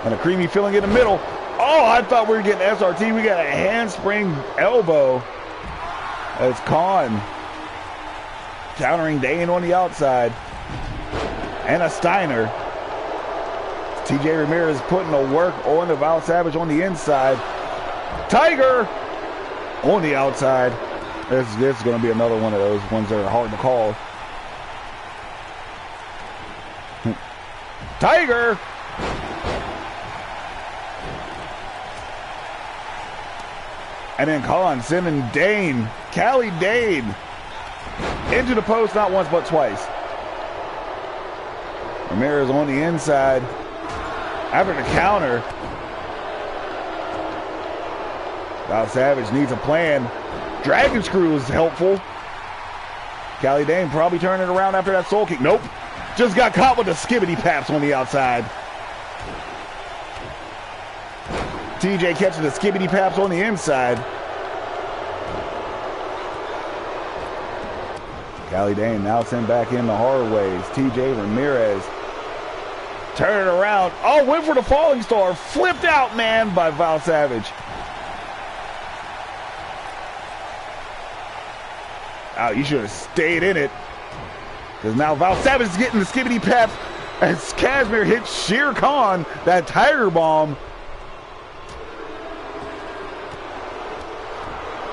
And a creamy filling in the middle. Oh, I thought we were getting SRT. We got a handspring elbow. As Khan countering Dane on the outside. And a Steiner. TJ Ramirez putting the work on the Val Savage on the inside. Tiger on the outside. This is going to be another one of those ones that are hard to call. Tiger. And then Khan sending Dane, Callie Dane, into the post not once but twice. Ramirez on the inside. After the counter, Val Savage needs a plan. Dragon Screw is helpful. Callie Dane probably turning it around after that soul kick. Nope. Just got caught with the skibbity paps on the outside. TJ catching the skibbity paps on the inside. Callie Dane now sent back in the hard ways. TJ Ramirez turning it around. Oh, went for the falling star. Flipped out, man, by Val Savage. Oh, you should have stayed in it. Because now Val Savage is getting the skibbity paps as Kashmir hits Shere Khan, that Tiger Bomb.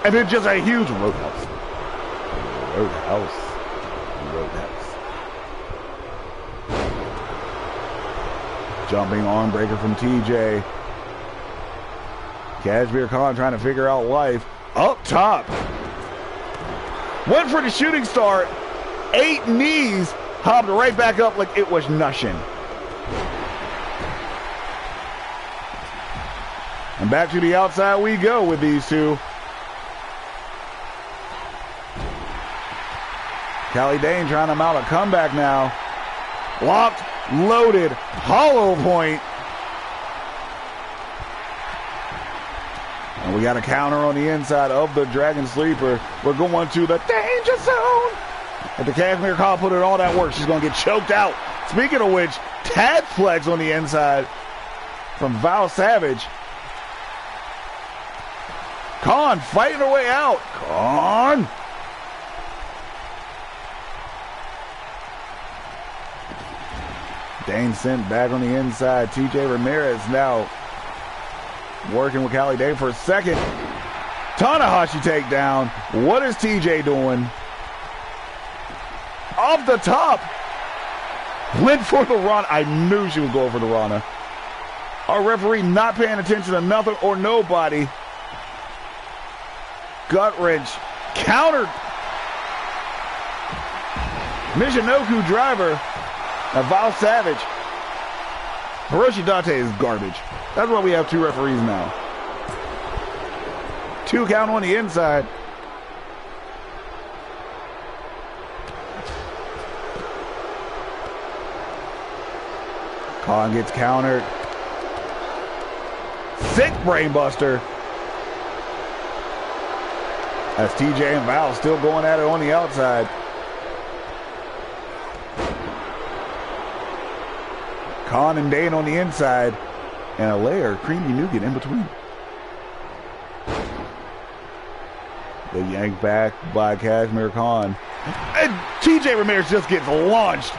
And then just a huge roadhouse. Roadhouse. Jumping arm breaker from TJ. Kashmir Khan trying to figure out life. Up top. Went for the shooting star. 8 knees. Hopped right back up like it was nothing. And back to the outside we go with these two. Callie Dane trying to mount a comeback now. Locked, loaded, hollow point. And we got a counter on the inside of the Dragon Sleeper. We're going to the danger zone. If the Kashmir Khan put in all that work, she's going to get choked out. Speaking of which, tag flex on the inside from Val Savage. Khan fighting her way out. Khan. Dane sent back on the inside. TJ Ramirez now working with Callie Dane for a second. Tanahashi takedown. What is TJ doing? Off the top. Went for the Rana. I knew she was going for the Rana. Our referee not paying attention to nothing or nobody. Gut wrench. Countered. Michinoku driver. Now Val Savage. Hiroshi Date is garbage. That's why we have 2 referees now. 2 count on the inside. Khan gets countered. Sick brainbuster. As TJ and Val still going at it on the outside. Khan and Dane on the inside, and a layer of creamy nougat in between. The yank back by Kashmir Khan. And TJ Ramirez just gets launched.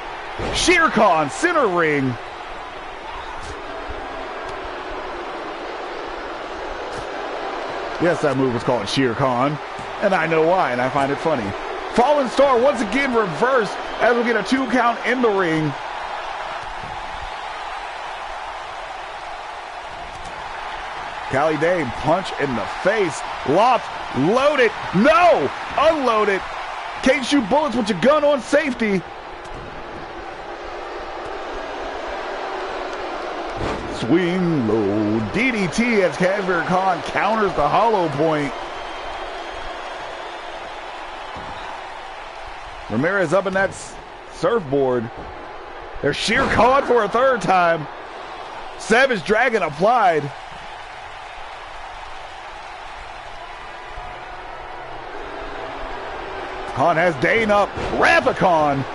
Shere Khan, center ring. Yes, that move was called Shere Khan, and I know why, and I find it funny. Fallen Star once again reversed as we get a 2 count in the ring. Callie Dane, punch in the face. Loft, loaded. No! Unloaded. Can't shoot bullets with your gun on safety. Swing low. DDT as Kashmir Khan counters the hollow point. Ramirez up in that surfboard. There's Shere Khan for a 3rd time. Savage Dragon applied. Khan has Dane up. Rathacon.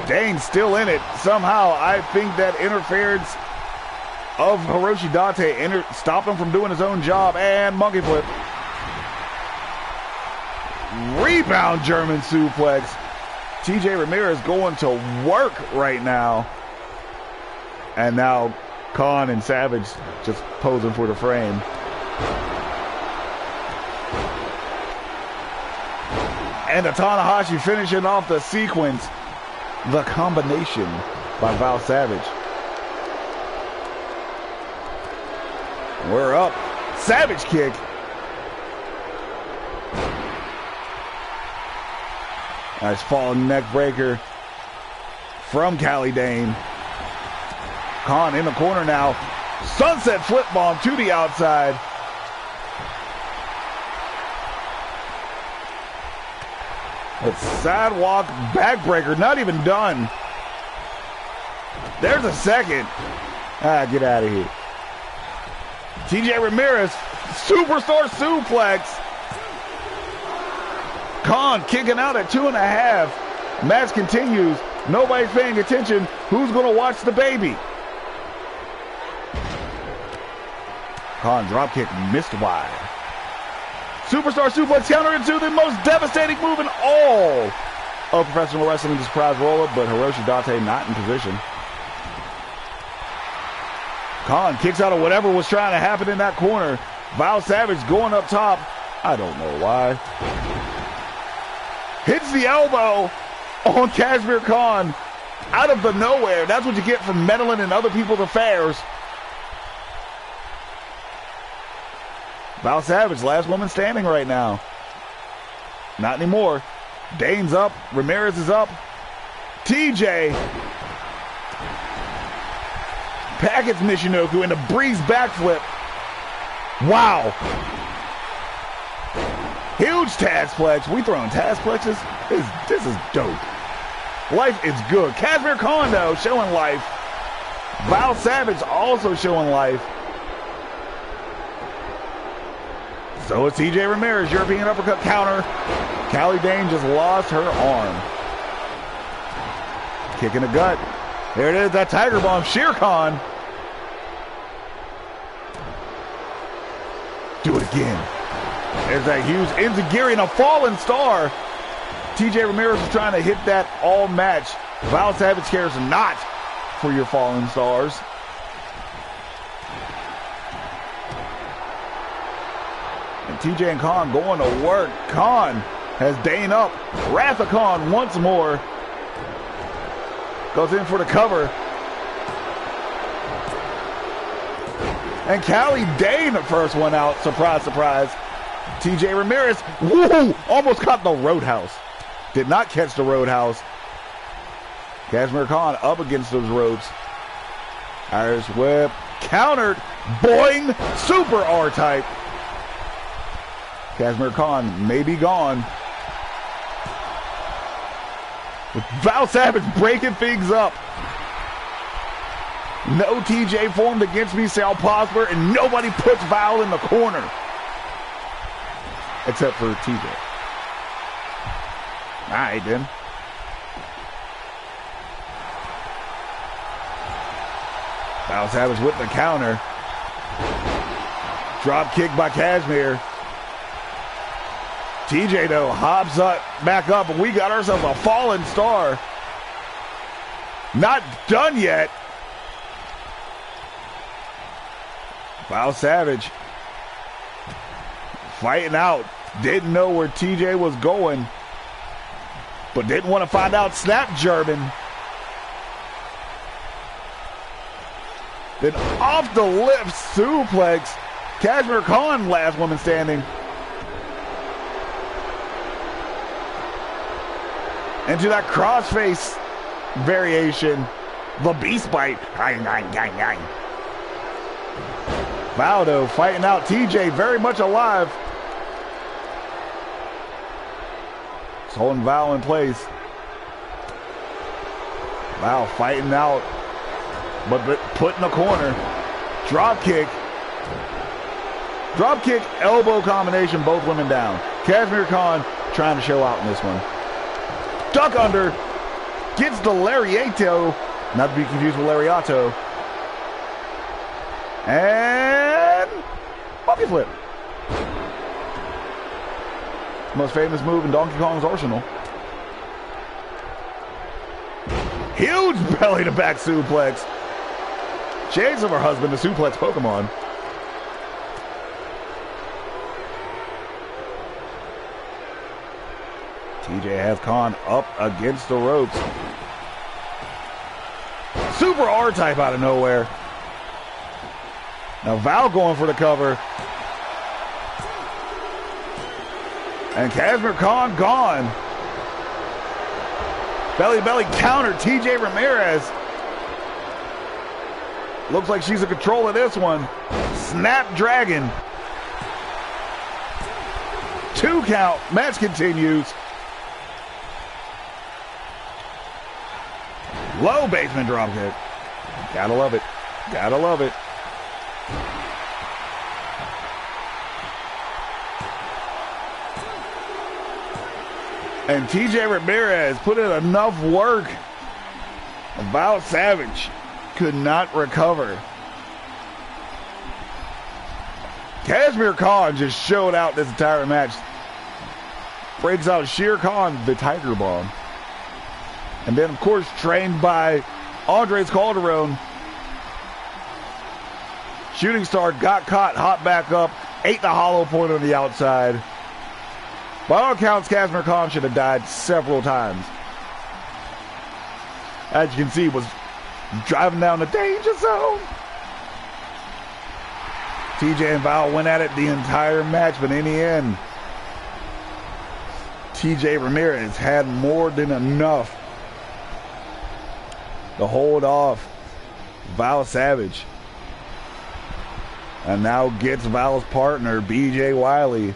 Dane still in it. Somehow, I think that interference of Hiroshi Date stopped him from doing his own job. And monkey flip. Rebound German suplex. TJ Ramirez going to work right now. And now Khan and Savage just posing for the frame. And the Tanahashi finishing off the sequence. The combination by Val Savage. We're up. Savage kick. Nice falling neck breaker from Callie Dane. Khan in the corner now. Sunset flip bomb to the outside. It's sidewalk backbreaker, not even done. There's a second. Get out of here. TJ Ramirez, superstar suplex. Khan kicking out at 2.5. Match continues. Nobody's paying attention. Who's going to watch the baby? Khan dropkick missed wide. Superstar suplex counter into the most devastating move in all of professional wrestling. The surprise roll-up, but Hiroshi Date not in position. Khan kicks out of whatever was trying to happen in that corner. Val Savage going up top. I don't know why. Hits the elbow on Kashmir Khan out of the nowhere. That's what you get from meddling in other people's affairs. Val Savage, last woman standing right now. Not anymore. Dane's up. Ramirez is up. TJ. Packets Michinoku and a breeze backflip. Wow. Huge Tazplex. We throwing Tazplexes? This is dope. Life is good. Kashmir Khan, though, showing life. Val Savage also showing life. So it's TJ Ramirez, European uppercut counter. Callie Dane just lost her arm. Kick in the gut. There it is, that Tiger Bomb. Shere Khan. Do it again. There's that huge enziguri and a fallen star. TJ Ramirez is trying to hit that all match. Val Savage cares not for your fallen stars. And TJ and Khan going to work. Khan has Dane up. Rathacon once more. Goes in for the cover. And Callie Dane, the first one out. Surprise, surprise. TJ Ramirez, woo, almost caught the Roadhouse. Did not catch the Roadhouse. Kashmir Khan up against those ropes. Irish whip, countered. Boing, super R-type. Kashmir Khan may be gone. With Val Savage breaking things up. No TJ formed against me, Sal Prosper, and nobody puts Val in the corner. Except for TJ. All right, then. Val Savage with the counter. Drop kick by Kashmir. TJ, though, hops up, back up, and we got ourselves a fallen star. Not done yet. Val Savage fighting out. Didn't know where TJ was going, but didn't want to find out. Snap German. Then off the lift suplex. Kashmir Khan, last woman standing. Into that crossface variation. The Beast Bite. Valdo fighting out. TJ very much alive. He's holding Val in place. Val fighting out. But put in the corner. Drop kick. Drop kick, elbow combination, both women down. Kashmir Khan trying to show out in this one. Duck under. Gets the lariato. Not to be confused with lariato. And monkey flip. Most famous move in Donkey Kong's arsenal. Huge belly to back suplex. Shades of her husband, the suplex Pokemon. TJ has Khan up against the ropes. Super R-type out of nowhere. Now Val going for the cover. And Kashmir Khan gone. Belly belly counter, TJ Ramirez. Looks like she's in control of this one. Snapdragon. 2 count. Match continues. Low basement drop kick. Gotta love it. Gotta love it. And TJ Ramirez put in enough work. Val Savage could not recover. Kashmir Khan just showed out this entire match. Breaks out Shere Khan, the Tiger Bomb. And then, of course, trained by Andres Calderon. Shooting Star got caught, hopped back up, ate the hollow point on the outside. By all accounts, Kashmir Khan should have died several times. As you can see, was driving down the danger zone. TJ and Val went at it the entire match, but in the end, TJ Ramirez had more than enough to hold off Val Savage. And now gets Val's partner, BJ Wiley,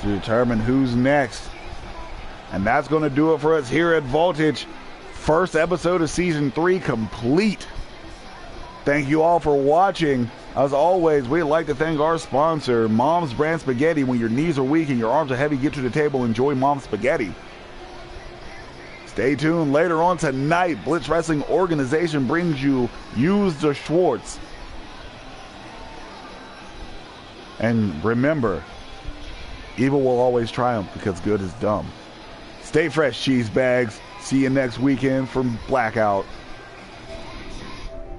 to determine who's next. And that's going to do it for us here at Voltage. First episode of Season 3 complete. Thank you all for watching. As always, we'd like to thank our sponsor, Mom's Brand Spaghetti. When your knees are weak and your arms are heavy, get to the table, enjoy Mom's Spaghetti. Stay tuned. Later on tonight, Blitz Wrestling Organization brings you Use the Schwartz. And remember, evil will always triumph because good is dumb. Stay fresh, cheese bags. See you next weekend from Blackout.